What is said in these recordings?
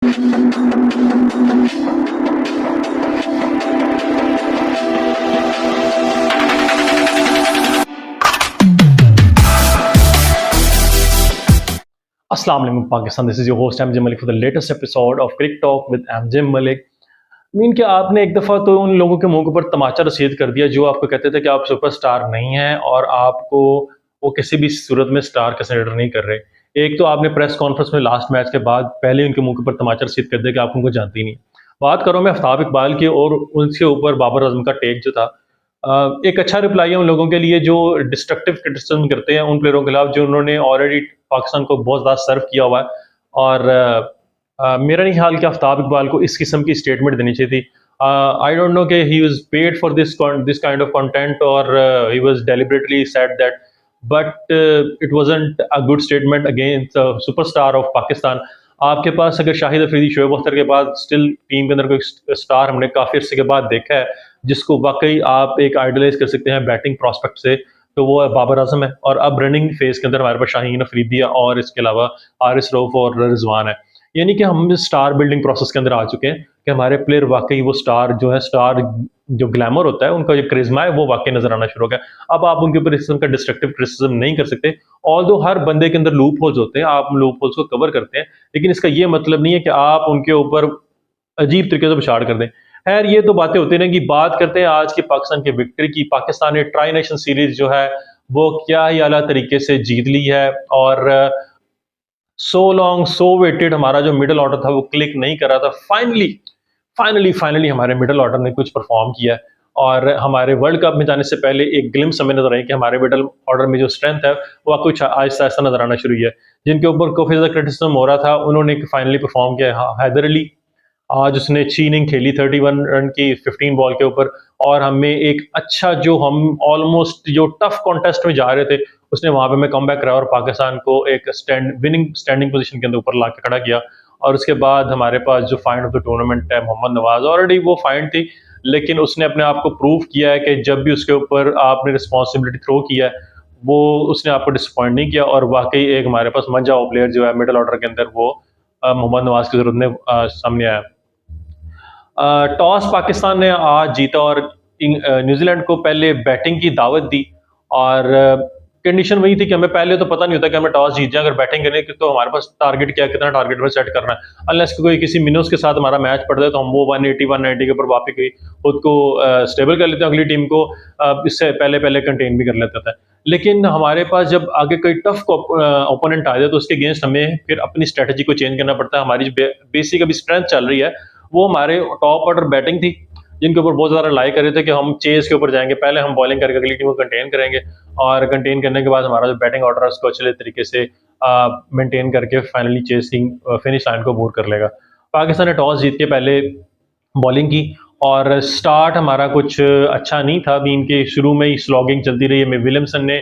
Assalamu alaikum Pakistan, this is your host MJ Malik for the latest episode of Cricket Talk with MJ Malik। Mean कि आपने एक दफ़ा तो उन लोगों के मुंह के ऊपर तमाचा रसीद कर दिया जो आपको कहते थे कि आप सुपरस्टार नहीं हैं और आपको वो किसी भी सूरत में स्टार कंसिडर नहीं कर रहे। एक तो आपने प्रेस कॉन्फ्रेंस में लास्ट मैच के बाद पहले उनके मुंह के ऊपर तमाचा रसीद कर दिया कि आप उनको जानते ही नहीं। बात करूँ मैं आफ्ताब इकबाल की और उनके ऊपर बाबर आजम का टेक जो था, एक अच्छा रिप्लाई है उन लोगों के लिए जो डिस्ट्रक्टिव क्रिटिसिज्म करते हैं उन प्लेयरों के खिलाफ जो उन्होंने ऑलरेडी पाकिस्तान को बहुत ज़्यादा सर्व किया हुआ है। और मेरा नहीं ख्याल कि आफ्ताब इकबाल को इस किस्म की स्टेटमेंट देनी चाहिए थी। आई डोंट नो कि he was paid for this kind of content और he was deliberately said that, but it wasn't a good statement against superstar of Pakistan. आपके पास अगर शाहिद अफरीदी, शोएब अख्तर के बाद स्टिल टीम के अंदर कोई स्टार हमने काफ़ी अर्से के बाद देखा है जिसको वाकई आप एक आइडलाइज कर सकते हैं बैटिंग प्रोस्पेक्ट से, तो वो बाबर आजम है। और अब रनिंग फेज के अंदर हमारे पास शाहीन अफरीदी है और इसके अलावा हारिस रऊफ और रिजवान है। यानी कि हम स्टार बिल्डिंग प्रोसेस के अंदर आ चुके हैं कि हमारे प्लेयर वाकई वो स्टार जो है, स्टार जो ग्लैमर होता है उनका जो क्रिज्मा है वो वाकई नजर आना शुरू हो गया। अब आप उनके ऊपर इस किस्म का डिस्ट्रक्टिव क्रिटिसिज्म नहीं कर सकते। ऑल्दो हर बंदे के अंदर लूप होल्स होते हैं, आप लूप होल्स को कवर करते हैं, लेकिन इसका ये मतलब नहीं है कि आप उनके ऊपर अजीब तरीके से बछाड़ कर दें। खैर, ये तो बातें होती हैं कि बात करते हैं आज की पाकिस्तान की विक्ट्री की। पाकिस्तान ने ट्राई नेशन सीरीज जो है वो क्या ही आला तरीके से जीत ली है और सो लॉन्ग सो वेटेड हमारा जो मिडिल ऑर्डर था वो क्लिक नहीं कर रहा था। फाइनली हमारे मिडिल ऑर्डर ने कुछ परफॉर्म किया है और हमारे वर्ल्ड कप में जाने से पहले एक ग्लिम्स हमें नजर आई कि हमारे मिडिल ऑर्डर में जो स्ट्रेंथ है वो कुछ आहिस्ता आहिस्ता नजर आना शुरू हुई है। जिनके ऊपर काफी ज्यादा क्रिटिसिज्म हो रहा था उन्होंने फाइनली परफॉर्म किया। हैदर अली आज उसने 6 इनिंग खेली 31 रन की 15 बॉल के ऊपर, और हमें एक अच्छा जो हम ऑलमोस्ट जो टफ कॉन्टेस्ट में जा रहे थे उसने वहां पे हमें कम बैक करा और पाकिस्तान को एक स्टैंडिंग पोजीशन के अंदर ऊपर ला के खड़ा किया। और उसके बाद हमारे पास जो फाइंड ऑफ द टूर्नामेंट है मोहम्मद नवाज, ऑलरेडी वो फाइंड थी लेकिन उसने अपने आप को प्रूव किया है कि जब भी उसके ऊपर आपने रिस्पॉन्सिबिलिटी थ्रो किया है वो उसने आपको डिसअपॉइंट नहीं किया। और वाकई एक हमारे पास मंजा प्लेयर जो है मिडिल ऑर्डर के अंदर वो मोहम्मद नवाज की जरूरत में सामने आया। टॉस पाकिस्तान ने आज जीता और न्यूजीलैंड को पहले बैटिंग की दावत दी और कंडीशन वही थी कि हमें पहले तो पता नहीं होता कि हमें टॉस जीत जाए, अगर बैटिंग करने की तो हमारे पास टारगेट क्या, कितना टारगेट में सेट करना है। अनलेस कोई किसी मिनोस के साथ हमारा मैच पड़ जाए तो हम वो 180 190 के ऊपर वापस गई खुद को स्टेबल कर लेते हैं, अगली टीम को इससे पहले कंटेन भी कर लेता था। लेकिन हमारे पास जब आगे कोई टफ ओपोनेंट आ जाए तो उसके अगेंस्ट हमें फिर अपनी स्ट्रेटजी को चेंज करना पड़ता है। हमारी बेसिक अभी स्ट्रेंथ चल रही है वो हमारे टॉप ऑर्डर बैटिंग थी जिनके ऊपर बहुत ज़्यादा रिलाई कर रहे थे कि हम चेज के ऊपर जाएंगे, पहले हम बॉलिंग करके अगली टीम को कंटेन करेंगे और कंटेन करने के बाद हमारा जो बैटिंग ऑर्डर है उसको अच्छे तरीके से मेंटेन करके फाइनली चेसिंग फिनिश लाइन को अबूर कर लेगा। पाकिस्तान ने टॉस जीत के पहले बॉलिंग की और स्टार्ट हमारा कुछ अच्छा नहीं था। अभी इनके शुरू में ही स्लॉगिंग चलती रही है। विलियमसन ने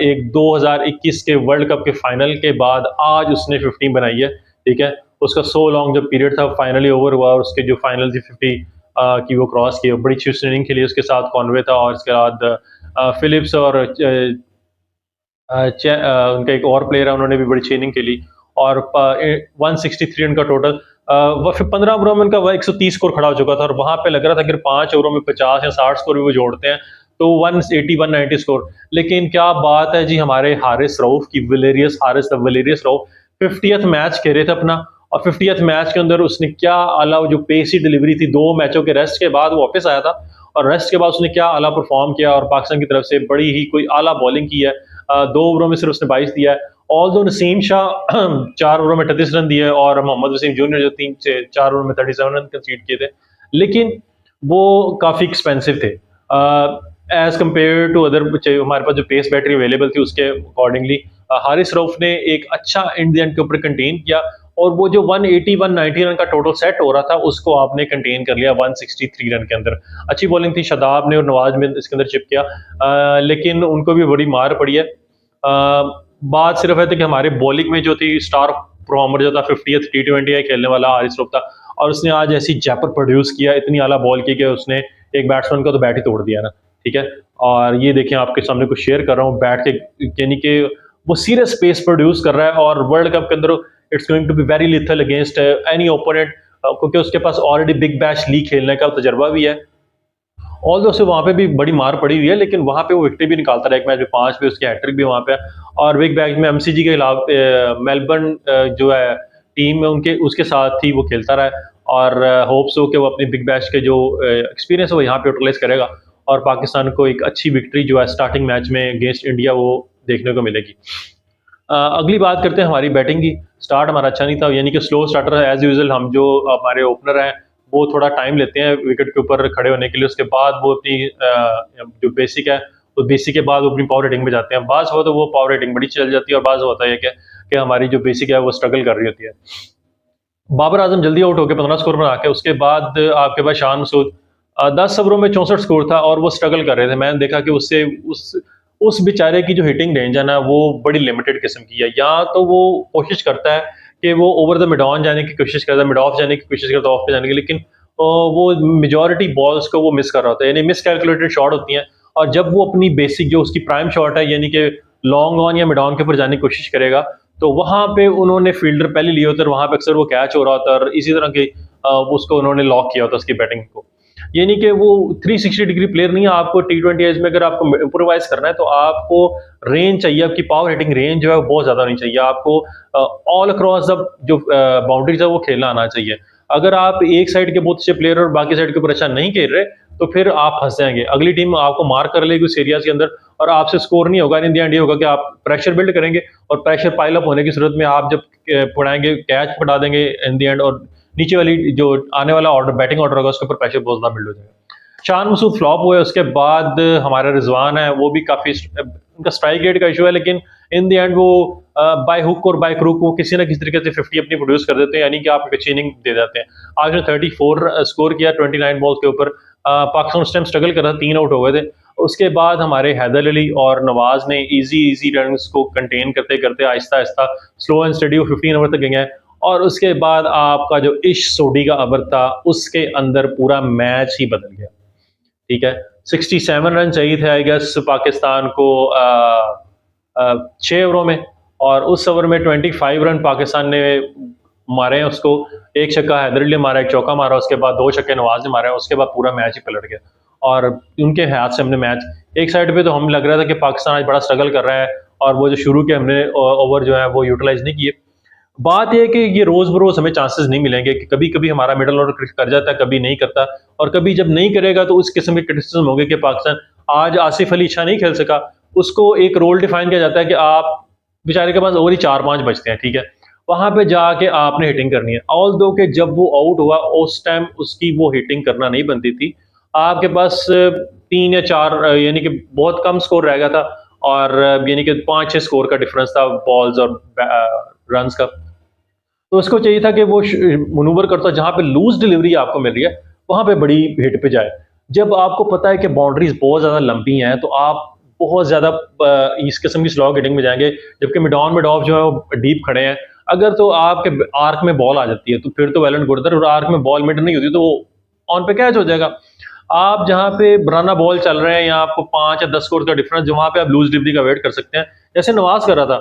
एक 2021 के वर्ल्ड कप के फाइनल के बाद आज उसने 15 बनाई है, ठीक है। उसका सो लॉन्ग जो पीरियड था फाइनली ओवर हुआ और उसके जो फाइनल थी 50 की वो क्रॉस की, बड़ी अच्छी इनिंग खेली। उसके साथ कॉनवे था और इसके बाद फिलिप्स और उनका एक और प्लेयर है, उन्होंने भी बड़ी अच्छी इनिंग खेली और 163 रन का टोटल। 15 ओवरों में उनका 130 स्कोर खड़ा हो चुका था और वहां पे लग रहा था कि 5 ओवरों में 50 या 60 स्कोर भी वो जोड़ते हैं तो 180 190 स्कोर। लेकिन क्या बात है जी हमारे हारिस रऊफ की, वलेरियस रऊफ 50th मैच खेले थे अपना और 50th मैच के अंदर उसने क्या आला जो पेसी डिलीवरी थी, 2 मैचों के रेस्ट के बाद वो वापस आया था और रेस्ट के बाद उसने क्या आला परफॉर्म किया और पाकिस्तान की तरफ से बड़ी ही कोई आला बॉलिंग की है। 2 ओवरों में सिर्फ उसने 22 दिया है। ऑल्दो नसीम शाह 4 ओवरों में 38 रन दिए और मोहम्मद वसीम जूनियर जो 3 से 4 ओवर में 37 रन कंसीड किए थे, लेकिन वो काफ़ी एक्सपेंसिव थे एज कम्पेयर टू अदर। हमारे पास जो पेस बैटरी अवेलेबल थी उसके अकॉर्डिंगली हारिस रऊफ ने एक अच्छा इंडियन के ऊपर कंटेन किया और वो जो 180 190 रन का टोटल सेट हो रहा था उसको आपने कंटेन कर लिया 163 रन के अंदर। अच्छी बॉलिंग थी, शादाब ने और नवाज में इसके अंदर चिप किया लेकिन उनको भी बड़ी मार पड़ी है। बात सिर्फ है कि हमारे बॉलिंग में जो थी स्टार परफॉर्मर जो था 50th T20 खेलने वाला हारिस रऊफ था और उसने आज ऐसी जैपर प्रोड्यूस किया, इतनी आला बॉल की कि उसने एक बैट्समैन का तो बैट ही तोड़ दिया ना, ठीक है। और ये देखें आपके सामने कुछ शेयर कर रहा हूँ बैट के, यानी कि वो सीरियस पेस प्रोड्यूस कर रहा है और वर्ल्ड कप के अंदर it's going to be very lethal against any opponent, क्योंकि उसके पास ऑलरेडी बिग बैश लीग खेलने का तजर्बा भी है। ऑल्दो से वहाँ पे भी बड़ी मार पड़ी हुई है, लेकिन वहाँ पे वो विक्ट्री भी निकालता रहा, एक मैच में 5 पे उसकी हैट्रिक भी वहाँ पे है। और बिग बैश में एमसीजी के खिलाफ मेलबर्न जो है टीम है उनके, उसके साथ ही वो खेलता रहा है, और होप्स हो कि वो अपनी बिग बैश के जो एक्सपीरियंस है वो यहाँ पे यूटिलाइज करेगा और पाकिस्तान को एक अच्छी विक्ट्री जो है स्टार्टिंग मैच में अगेंस्ट इंडिया वो देखने को मिलेगी। अगली बात करते हैं हमारी बैटिंग की। स्टार्ट हमारा अच्छा नहीं था, यानी कि स्लो स्टार्टर है एज यूजुअल। हम जो हमारे ओपनर हैं वो थोड़ा टाइम लेते हैं विकेट के ऊपर खड़े होने के लिए, उसके बाद वो अपनी जो बेसिक है तो बेसिक के बाद वो अपनी पावर रेटिंग में जाते हैं। बाज़ हो तो वो पावर रेटिंग बड़ी चल जाती है, और बाज़ होता है कि हमारी जो बेसिक है वो स्ट्रगल कर रही होती है। बाबर आजम जल्दी आउट होकर 15 स्कोर बना के, उसके बाद आपके पास शान मसूद 10 ओवरों में 64 स्कोर था और वो स्ट्रगल कर रहे थे। मैंने देखा कि उससे उस बेचारे की जो हिटिंग रेंज है ना वो बड़ी लिमिटेड किस्म की है। या तो वो कोशिश करता है कि वो ओवर द मिड ऑन जाने की कोशिश करता है, मिड ऑफ जाने की कोशिश करता है, ऑफ पे जाने की, लेकिन वो मेजॉरिटी बॉल्स को वो मिस कर रहा होता है, यानी मिस कैलकुलेटेड शॉट होती हैं। और जब वो अपनी बेसिक जो उसकी प्राइम शॉट है, यानी कि लॉन्ग ऑन या मिड ऑन के ऊपर जाने की कोशिश करेगा, तो वहाँ पे उन्होंने फील्डर पहले लिए होते हैं, वहाँ पे अक्सर वो कैच हो रहा होता है, और इसी तरह के उसको उन्होंने लॉक किया होता है उसकी बैटिंग को। यानी कि वो 360 डिग्री प्लेयर नहीं है। आपको T20 एज में अगर आपको इम्प्रोवाइज करना है तो आपको रेंज चाहिए, आपकी पावर हिटिंग रेंज जो है वो बहुत ज़्यादा नहीं चाहिए। आपको ऑल अक्रॉस द जो बाउंड्रीज है वो खेलना आना चाहिए। अगर आप एक साइड के बहुत अच्छे प्लेयर और बाकी साइड के ऊपर अच्छा नहीं खेल रहे तो फिर आप फंस जाएंगे, अगली टीम आपको मार कर लेगी उस एरियाज के अंदर और आपसे स्कोर नहीं होगा। इन द एंड ये होगा कि आप प्रेशर बिल्ड करेंगे और प्रेशर पाइल अप होने की सूरत में आप जब पड़ाएंगे कैच पटा देंगे इन द एंड, और नीचे वाली जो आने वाला ऑर्डर बैटिंग ऑर्डर होगा उसके ऊपर प्रेशर बहुत ज़्यादा बिल्ड हो जाएगा। शान मसूद फ्लॉप हुए, उसके बाद हमारा रिजवान है वो भी काफ़ी, उनका स्ट्राइक रेट का इशू है, लेकिन इन द एंड वो बाय हुक और बाय क्रूक वो किसी ना किसी तरीके से 50 अपनी प्रोड्यूस कर देते हैं, यानी कि आप एक अच्छी इनिंग दे जाते हैं। आज ने 34 स्कोर किया 29 बॉल्स के ऊपर। पाकिस्तान उस टाइम स्ट्रगल कर रहा था, 3 आउट हो गए थे। उसके बाद हमारे हैदर अली और नवाज ने इजी रन्स को कंटेन करते करते Aahista Aahista slow and study 15 over तक गए हैं। और उसके बाद आपका जो इश सोडी का ओवर था उसके अंदर पूरा मैच ही बदल गया। ठीक है, 67 रन चाहिए थे आई गेस पाकिस्तान को 6 ओवरों में, और उस ओवर में 25 रन पाकिस्तान ने मारे हैं उसको। एक छक्का हैदर अली ने मारा, एक चौका मारा, उसके बाद 2 छक्के नवाज ने मारे, उसके बाद पूरा मैच ही पलट गया और उनके हाथ से हमने मैच। एक साइड पे तो हम लग रहा था कि पाकिस्तान आज बड़ा स्ट्रगल कर रहा है और वो जो शुरू के हमने ओवर जो है वो यूटिलाइज नहीं किए। बात यह है कि ये रोज बरोज हमें चांसेस नहीं मिलेंगे कि कभी कभी हमारा मिडल ऑर्डर क्रिकेट कर जाता है, कभी नहीं करता, और कभी जब नहीं करेगा तो उस किस्म के क्रिटिसिज्म होंगे कि पाकिस्तान आज आसिफ अली अच्छा नहीं खेल सका, उसको एक रोल डिफाइन किया जाता है कि आप बेचारे के पास ओवर ही 4-5 बचते हैं, ठीक है, वहां पे जाके आपने हिटिंग करनी है। ऑल दो कि जब वो आउट हुआ उस टाइम उसकी वो हिटिंग करना नहीं बनती थी, आपके पास 3 या 4 यानी कि बहुत कम स्कोर रह गया था, और यानी कि 5-6 स्कोर का डिफरेंस था बॉल्स और रन का। तो उसको चाहिए था कि वो मनूवर करता जहां पे लूज डिलीवरी आपको मिल रही है वहां पे बड़ी हिट पे जाए। जब आपको पता है कि बाउंड्रीज बहुत ज्यादा लंबी हैं तो आप बहुत ज्यादा इस किस्म की स्लॉग हिटिंग में जाएंगे, जबकि मिड ऑन मिड ऑफ जो है वो डीप खड़े हैं। अगर तो आपके आर्क में बॉल आ जाती है तो फिर तो वेल एंड गुड, और आर्क में बॉल मिड नहीं होती तो वो ऑन पे कैच हो जाएगा। आप जहां पे बनाना बॉल चल रहे हैं या आपको 5 या 10 स्कोर का डिफरेंस, जहां पे आप लूज डिलीवरी का वेट कर सकते हैं, जैसे नवाज कर रहा था,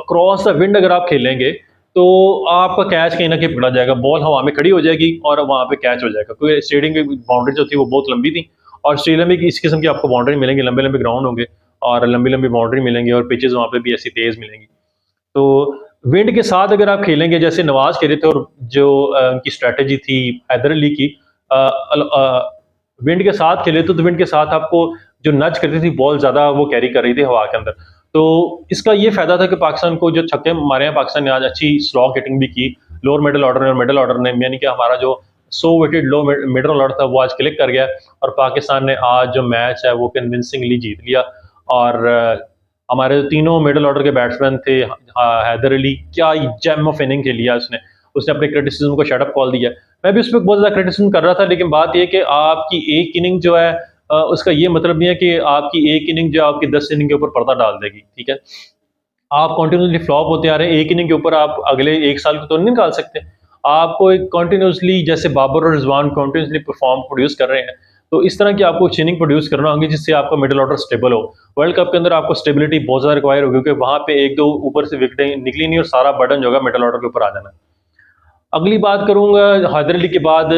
अक्रॉस द विंड अगर आप खेलेंगे तो आपका कैच कहीं ना कहीं पकड़ा जाएगा, बॉल हवा में खड़ी हो जाएगी और वहां पे कैच हो जाएगा, क्योंकि स्टेडियम की बाउंड्री जो थी वो बहुत लंबी थी, और ऑस्ट्रेलिया में इस किस्म की आपको बाउंड्री मिलेंगी, लंबे लंबे ग्राउंड होंगे और लंबी लंबी बाउंड्री मिलेंगी, और पिचेस वहां पे भी ऐसी तेज मिलेंगी। तो विंड के साथ अगर आप खेलेंगे जैसे नवाज खेले थे, और जो उनकी स्ट्रैटेजी थी हैदर अली की, विंड के साथ खेले तो विंड के साथ आपको जो नच करती थी बॉल ज्यादा वो कैरी कर रही थी हवा के अंदर। तो इसका ये फायदा था कि पाकिस्तान को जो छक्के मारे हैं पाकिस्तान ने आज अच्छी स्लॉग हिटिंग भी की लोअर मिडल ऑर्डर ने और मिडल ऑर्डर ने, यानी कि हमारा जो सो वेटेड लो मिडल ऑर्डर था वो आज क्लिक कर गया और पाकिस्तान ने आज जो मैच है वो कन्विंसिंगली जीत लिया। और हमारे तीनों मिडल ऑर्डर के बैट्समैन थे, हैदर अली क्या जेम ऑफ इनिंग खेली है उसने अपने क्रिटिसिज्म को शट अप कॉल दिया। मैं भी उस पर बहुत ज़्यादा क्रिटिसिज्म कर रहा था, लेकिन बात यह कि आपकी एक इनिंग जो है उसका ये मतलब नहीं है कि आपकी एक इनिंग जो आपकी 10 इनिंग के ऊपर पर्दा डाल देगी, ठीक है। आप कॉन्टिन्यूसली फ्लॉप होते आ रहे हैं, एक इनिंग के ऊपर आप अगले 1 साल को तो नहीं निकाल सकते। आपको एक कॉन्टिन्यूसली जैसे बाबर और रिजवान कॉन्टिन्यूसली परफॉर्म प्रोड्यूस कर रहे हैं, तो इस तरह की आपको इनिंग प्रोड्यूस करना होगी जिससे आपका मिडिल ऑर्डर स्टेबल हो। वर्ल्ड कप के अंदर आपको स्टेबिलिटी बहुत ज़्यादा रिक्वायर होगी क्योंकि वहाँ पे एक दो ऊपर से विकेटें निकली नहीं और सारा बर्डन जो होगा मिडिल ऑर्डर के ऊपर आ जाना है। अगली बात करूंगा हैदर अली के बाद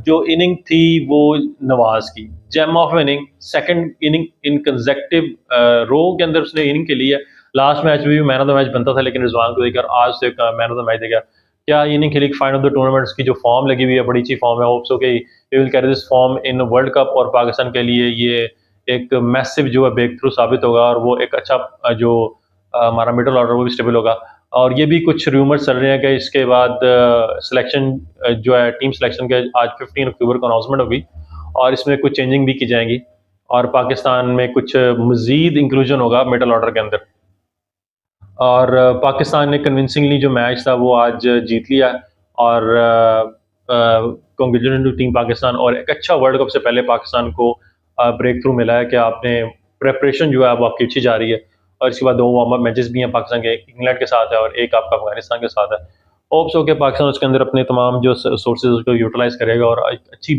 जो इनिंग थी वो नवाज की, gem of inning, second inning in consecutive row के अंदर उसने इनिंग के लिए। लास्ट मैच में भी मैन ऑफ द मैच बनता था लेकिन रिजवान को देकर आज से मैन ऑफ द मैच देगा। क्या इनिंग खेली फाइनल ऑफ द टूर्नामेंट्स की जो फॉर्म लगी हुई है बड़ी अच्छी फॉर्म है। होप्स हो कि he will carry this form in world cup और पाकिस्तान के लिए ये एक मैसिव जो है ब्रेक थ्रू साबित होगा और वो एक अच्छा जो हमारा मिडिल ऑर्डर वो भी स्टेबल होगा। और ये भी कुछ रूमर चल रहे हैं कि इसके बाद सिलेक्शन जो है टीम सिलेक्शन के आज 15 अक्टूबर को अनाउंसमेंट होगी और इसमें कुछ चेंजिंग भी की जाएंगी और पाकिस्तान में कुछ मजीद इंक्लूजन होगा मिडिल ऑर्डर के अंदर। और पाकिस्तान ने कन्विंसिंगली जो मैच था वो आज जीत लिया और कॉन्ग्रेचुलेशन टू टीम पाकिस्तान। और एक अच्छा वर्ल्ड कप से पहले पाकिस्तान को ब्रेक थ्रू मिला है कि आपने प्रेपरेशन जो है वो आपकी अच्छी जा रही है और इसके बाद 2 वार्म अप मैचेस भी हैं पाकिस्तान के, इंग्लैंड के साथ है और एक आपका अफगानिस्तान के साथ है। होप्स हो कि पाकिस्तान उसके अंदर अपने तमाम जो सोर्सेज उसको यूटिलाइज करेगा और एक अच्छी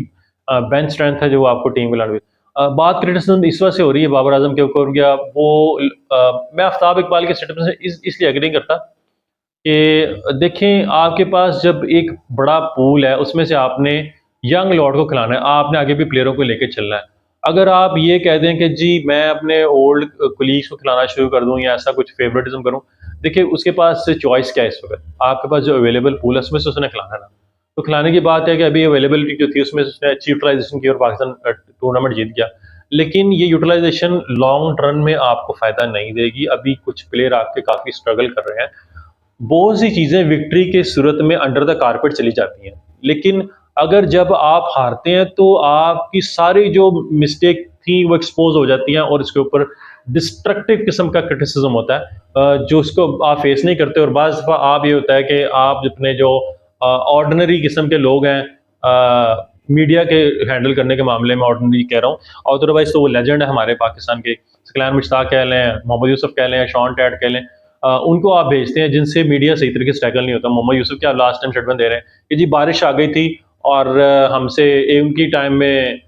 बेंच स्ट्रेंथ है जो आपको टीम को लाने। बात क्रिटिसिज्म इस वजह से हो रही है बाबर आजम के ऊपर क्या वो मैं आफ्ताब इकबाल के स्टेटमेंट से इसलिए एग्री करता कि देखें आपके पास जब एक बड़ा पूल है उसमें से आपने यंग लॉर्ड को खिलाना है, आपने आगे भी प्लेयरों को लेकर चलना है। अगर आप ये कह दें कि जी मैं अपने ओल्ड कोलीग्स को खिलाना शुरू कर दूं या ऐसा कुछ फेवरेटिज्म करूं, देखिए उसके पास चॉइस क्या है इस वक्त, आपके पास जो अवेलेबल पूल है उसमें से उसने खिलाना है ना। तो खिलाने की बात है कि अभी अवेलेबिलिटी जो थी उसमें से उसने अच्छी यूटिलाइजेशन की और पाकिस्तान टूर्नामेंट जीत गया। लेकिन ये यूटिलाइजेशन लॉन्ग रन में आपको फायदा नहीं देगी। अभी कुछ प्लेयर आपके काफी स्ट्रगल कर रहे हैं। बहुत सी चीजें विक्ट्री के सूरत में अंडर द कारपेट चली जाती हैं, लेकिन अगर जब आप हारते हैं तो आपकी सारी जो मिस्टेक थी वो एक्सपोज हो जाती हैं और इसके ऊपर डिस्ट्रक्टिव किस्म का क्रिटिसिज्म होता है जो उसको आप फेस नहीं करते। और बाज़ दफ़ा आप ये होता है कि आप अपने जो ऑर्डिनरी किस्म के लोग हैं मीडिया के हैंडल करने के मामले में, ऑर्डिनरी कह रहा हूँ, और अदरवाइज तो वो लेजेंड है हमारे पाकिस्तान के, सकलान मुश्ताक कह लें, मोहम्मद यूसुफ कह लें, शॉन टैट कह लें, उनको आप भेजते हैं जिनसे मीडिया सही तरीके से टैकल नहीं होता। मोहम्मद यूसुफ के आप लास्ट टाइम स्टेटमेंट दे रहे हैं कि जी बारिश आ गई थी और हमसे उनकी टाइम में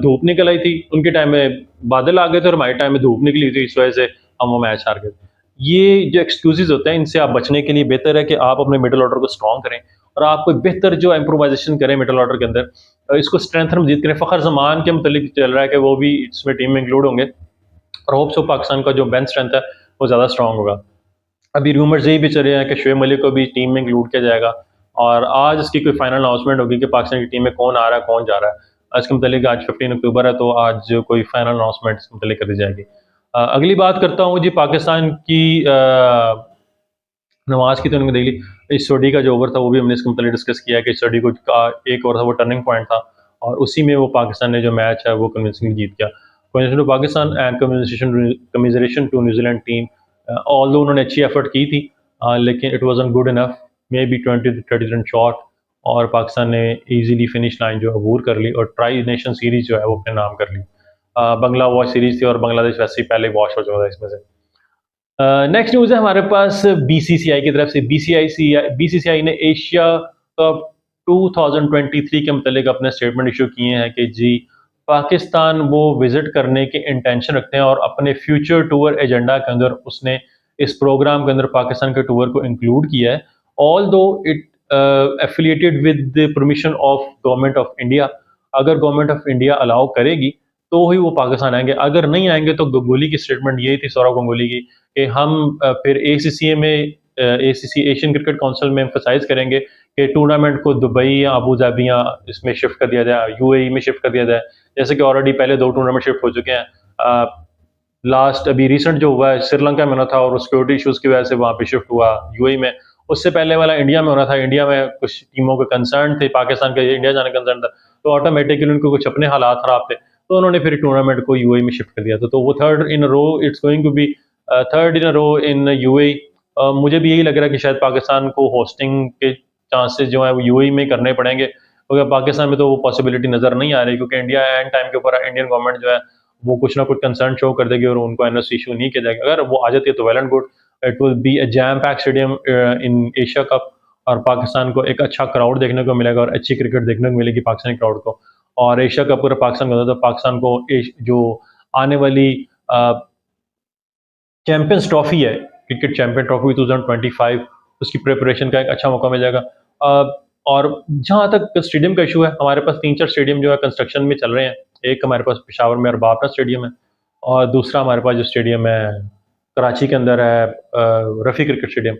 धूप निकल आई थी, उनके टाइम में बादल आ गए थे और हमारे टाइम में धूप निकली थी, इस वजह से हम वो मैच हार गए। ये जो एक्सक्यूजेज होते हैं इनसे आप बचने के लिए बेहतर है कि आप अपने मिडिल ऑर्डर को स्ट्रॉन्ग करें और आप कोई बेहतर जो इम्प्रोवाइजेशन करें मिडिल ऑर्डर के अंदर, इसको स्ट्रेंथन मजीद करें। फ़खर जमान के मतलब चल रहा है कि वो भी इसमें टीम में इंक्लूड होंगे और होप्स हो पाकिस्तान का जो बेंच स्ट्रेंथ है वो ज़्यादा स्ट्रॉन्ग होगा। अभी रूमर्स यही भी चल रहे हैं कि शोएब मलिक को भी टीम में इंक्लूड किया जाएगा और आज इसकी कोई फाइनल अनाउंसमेंट होगी कि पाकिस्तान की टीम में कौन आ रहा है कौन जा रहा है। इसके मतलब आज 15 अक्टूबर है तो आज कोई फाइनल अनाउंसमेंट इसके मतलब कर दी जाएगी। अगली बात करता हूँ जी पाकिस्तान की नमाज की, तो उन्होंने देख ली इस स्टडी का जो ओवर था वो भी हमने इसके मतलब डिस्कस किया है कि स्टडी को एक ओवर था वो टर्निंग पॉइंट था और उसी में वो पाकिस्तान ने जो मैच है वो कन्विंसिंगली जीत गया। Congratulation to Pakistan and commiseration to New Zealand team. Although उन्होंने अच्छी एफर्ट की थी लेकिन it wasn't good enough, may be 20-30 run short और पाकिस्तान ने इजीली फिनिश लाइन जो अबूर कर ली और ट्राई नेशन सीरीज जो है वो अपने नाम कर ली। बंगला वॉश सीरीज थी और बांग्लादेश वैसे ही पहले वॉश हो चुका था इसमें से। नेक्स्ट न्यूज़ है हमारे पास बीसीसीआई की तरफ से। बीसीसीआई ने एशिया कप 2023 के मतलब अपने स्टेटमेंट इशू किए हैं कि जी पाकिस्तान वो विजिट करने के इंटेंशन रखते हैं और अपने फ्यूचर टूर एजेंडा के अंदर उसने इस प्रोग्राम के अंदर पाकिस्तान के टूर को इंक्लूड किया है। ऑल दो it affiliated with the permission of government of India. अगर गवर्नमेंट ऑफ इंडिया अलाउ करेगी तो ही वो पाकिस्तान आएंगे, अगर नहीं आएंगे तो गंगोली की स्टेटमेंट यही थी, सौरव गंगोली की, कि हम फिर एसीसीए में एसीसी एशियन क्रिकेट काउंसिल में एम्फसाइज करेंगे कि टूर्नामेंट को दुबई या अबू धाबी या इसमें शिफ्ट कर दिया जाए, यूएई में शिफ्ट कर दिया जाए, जैसे कि ऑलरेडी पहले 2 टूर्नामेंट शिफ्ट हो चुके हैं। लास्ट अभी रिसेंट जो हुआ है श्रीलंका में होना था और सिक्योरिटी इशूज़ की वजह से वहाँ पे शिफ्ट हुआ यूएई में। उससे पहले वाला इंडिया में होना था, इंडिया में कुछ टीमों के कंसर्न थे, पाकिस्तान के इंडिया जाने का कंसर्न था, तो ऑटोमेटिकली उनको कुछ अपने हालात ख़राब थे तो उन्होंने फिर टूर्नामेंट को यूएई में शिफ्ट कर दिया था। तो वो third in row it's going to be third in row in UAE. मुझे भी यही लग रहा है कि शायद पाकिस्तान को होस्टिंग के चांसेस जो है वो यूएई में करने पड़ेंगे क्योंकि पाकिस्तान में तो वो पॉसिबिलिटी नज़र नहीं आ रही क्योंकि इंडिया एंड टाइम के ऊपर इंडियन गवर्नमेंट जो है वो कुछ ना कुछ कंसर्न शो कर देगी और उनको एनओसी इशू नहीं किया जाएगा। अगर वो आ जाती है तो well and good, it will be a jam pack stadium in Asia cup और पाकिस्तान को एक अच्छा क्राउड देखने को मिलेगा और अच्छी क्रिकेट देखने को मिलेगी पाकिस्तानी क्राउड को। और एशिया कप अगर पाकिस्तान को होता तो पाकिस्तान को जो आने वाली चैंपियंस ट्रॉफी है, क्रिकेट चैंपियन ट्रॉफी 2025, उसकी प्रिपरेशन का एक अच्छा मौका मिल जाएगा। और जहाँ तक स्टेडियम का इशू है, हमारे पास 3-4 स्टेडियम जो है कंस्ट्रक्शन में चल रहे हैं। एक हमारे पास पेशावर में अरबाब स्टेडियम है, और दूसरा हमारे पास जो स्टेडियम है कराची के अंदर है रफ़ी क्रिकेट स्टेडियम।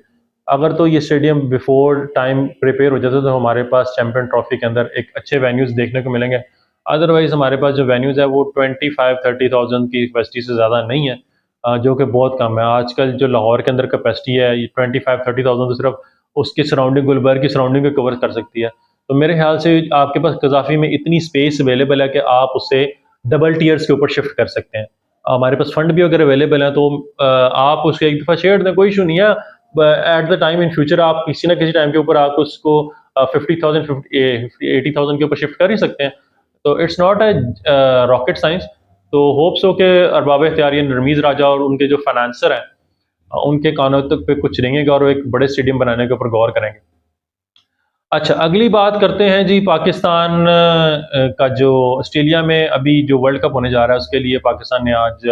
अगर तो ये स्टेडियम बिफोर टाइम प्रिपेयर हो जाता तो हमारे पास चैंपियन ट्रॉफी के अंदर एक अच्छे वेन्यूज़ देखने को मिलेंगे। अदरवाइज़ हमारे पास जो वेन्यूज़ है वो 25-30,000 की कैपेसिटी से ज़्यादा नहीं है, जो कि बहुत कम है। आजकल जो लाहौर के अंदर कैपेसिटी है ये 25-30,000 तो सिर्फ उसकी सराउंडिंग, गुलबर्ग की सराउंडिंग को कवर कर सकती है। तो मेरे ख्याल से आपके पास कज़ाफ़ी में इतनी स्पेस अवेलेबल है कि आप उसे डबल टियर्स के ऊपर शिफ्ट कर सकते हैं। हमारे पास फंड भी अगर अवेलेबल है तो आप उसको एक दफ़ा शेयर दें, कोई इशू नहीं है। At the time in future आप किसी ना किसी टाइम के ऊपर आप उसको 50,000 80,000 के ऊपर शिफ्ट कर ही सकते हैं। तो it's not a rocket science. तो होप्स हो कि अरबाब इख्तियारियन रमीज़ राजा और उनके जो फाइनेंसर हैं उनके कानों तक पे कुछ रहेंगे और वो एक बड़े स्टेडियम बनाने के ऊपर गौर करेंगे। अच्छा, अगली बात करते हैं जी पाकिस्तान का जो ऑस्ट्रेलिया में अभी जो वर्ल्ड कप होने जा रहा है उसके लिए पाकिस्तान ने आज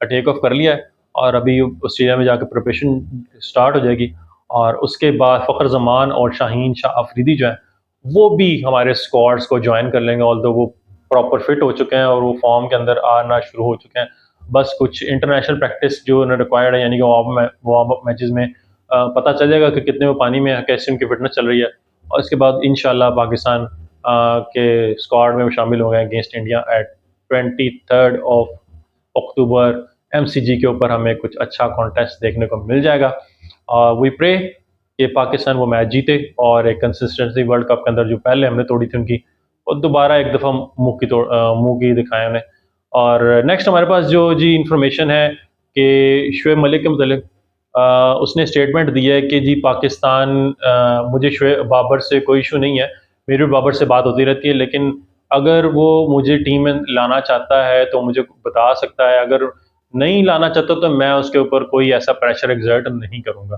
टेक ऑफ कर लिया है, और अभी ऑस्ट्रेलिया में जाकर प्रिपरेशन स्टार्ट हो जाएगी। और उसके बाद फ़खर जमान और शाहीन शाह अफरीदी जो हैं वो भी हमारे स्क्वाड्स को ज्वाइन कर लेंगे, ऑल्दो वो प्रॉपर फिट हो चुके हैं और वो फॉर्म के अंदर आना शुरू हो चुके हैं। बस कुछ इंटरनेशनल प्रैक्टिस जो उन्हें रिक्वायर्ड है, यानी कि वार्म अप मैचेस में पता चल जाएगा कि कितने वो पानी में है, कैसे उनकी फिटनेस चल रही है, और इसके बाद इंशाल्लाह पाकिस्तान के स्क्वाड में शामिल हो गए against India at 23 October. MCG के ऊपर हमें कुछ अच्छा कॉन्टेस्ट देखने को मिल जाएगा। वी प्रे कि पाकिस्तान वो मैच जीते और एक कंसिस्टेंसी वर्ल्ड कप के अंदर जो पहले हमने तोड़ी थी उनकी, और दोबारा एक दफ़ा मुँह की दिखाएं उन्हें। और नेक्स्ट हमारे पास जो जी इंफॉर्मेशन है कि शुएब मलिक के मतलब उसने स्टेटमेंट दी है कि जी पाकिस्तान, मुझे शुएब बाबर से कोई इशू नहीं है, मेरी बाबर से बात होती रहती है, लेकिन अगर वो मुझे टीम में लाना चाहता है तो मुझे बता सकता है, अगर नहीं लाना चाहता तो मैं उसके ऊपर कोई ऐसा प्रेशर एक्सर्ट नहीं करूँगा।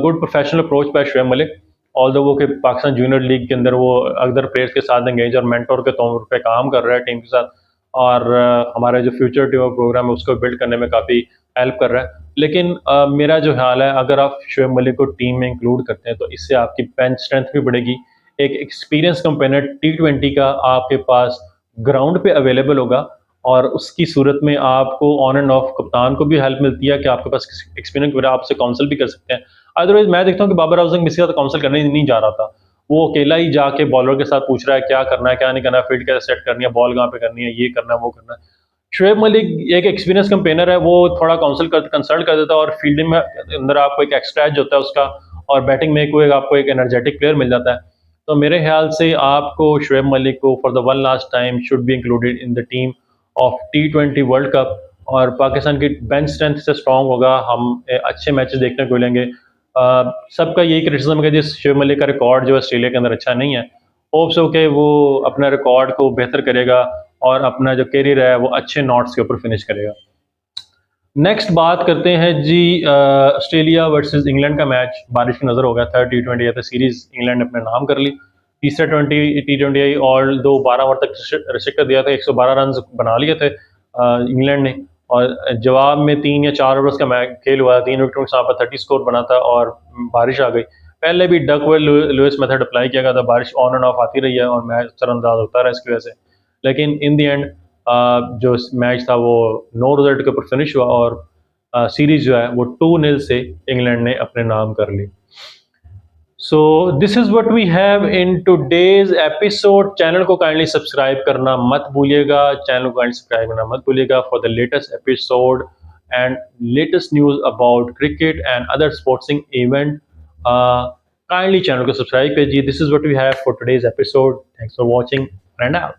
Good professional approach by Shoaib Malik, although वो कि पाकिस्तान जूनियर लीग के अंदर वो अदर प्लेयर्स के साथ एंगेज और मेंटोर के तौर पे काम कर रहा है टीम के साथ, और हमारा जो फ्यूचर टीम प्रोग्राम है उसको बिल्ड करने में काफ़ी हेल्प कर रहा है। लेकिन मेरा जो ख्याल है, अगर आप शुएब मलिक को टीम में इंक्लूड करते हैं तो इससे आपकी बेंच स्ट्रेंथ भी बढ़ेगी। एक एक्सपीरियंस कंपेनर T20 का आपके पास ग्राउंड पे अवेलेबल होगा, और उसकी सूरत में आपको ऑन एंड ऑफ कप्तान को भी हेल्प मिलती है कि आपके पास एक्सपीरियंस वगैरह, आपसे काउंसिल भी कर सकते हैं। अदरवाइज मैं देखता हूँ कि बाबर आजम किसी का काउंसिल करने नहीं जा रहा था, वो अकेला ही जाके बॉलर के साथ पूछ रहा है क्या करना है क्या नहीं करना है, फील्ड कैसे सेट करनी है, बॉल कहाँ पे करनी है, ये करना है वो करना है। शुएब मलिक एक एक्सपीरियंस कैंपेनर है, वो थोड़ा कंसल्ट कर देता है, और फील्डिंग में अंदर आपको एक एक्स्ट्रा एज होता है उसका, और बैटिंग में कोई आपको एक एनर्जेटिक प्लेयर मिल जाता है। तो मेरे ख्याल से आपको शुएब मलिक को for the one last time should be included in the team of T20 world cup, और पाकिस्तान की बेंच स्ट्रेंथ से स्ट्रॉन्ग होगा, हम अच्छे मैचेस देखने को मिलेंगे। सबका यही क्रिटिसिज्म है कि जिस शुएब मलिक का रिकॉर्ड जो ऑस्ट्रेलिया के अंदर अच्छा नहीं है, होप्स हो कि वो अपना रिकॉर्ड को बेहतर करेगा और अपना जो करियर है वो अच्छे नोट्स के ऊपर फिनिश करेगा। नेक्स्ट बात करते हैं जी ऑस्ट्रेलिया वर्सेस इंग्लैंड का मैच बारिश की नज़र हो गया। थर्ड T20 या सीरीज इंग्लैंड ने अपने नाम कर ली। तीसरा T20 आई, और 2 12 ओवर तक रिस्ट्रिक्ट कर दिया था, 112 रन बना लिए थे इंग्लैंड ने, और जवाब में 3 या 4 ओवर्स का मैच खेल हुआ, 3 विकेटों के साथ 30 स्कोर बना था, और बारिश आ गई। पहले भी डकवर्थ लुइस मेथड अप्लाई किया गया था, बारिश ऑन एंड ऑफ आती रही है और मैच असरअंदाज होता रहा इसकी वजह से, लेकिन इन दी एंड जो मैच था वो नो रिजल्ट के ऊपर फिनिश हुआ, और सीरीज जो है वो 2-0 से इंग्लैंड ने अपने नाम कर ली। So this is what we have in today's episode. Channel को काइंडली सब्सक्राइब करना मत भूलिएगा, for the latest episode and latest news about cricket and other sporting event. Kindly channel को सब्सक्राइब कीजिए। This is what we have for today's episode. Thanks for watching and out.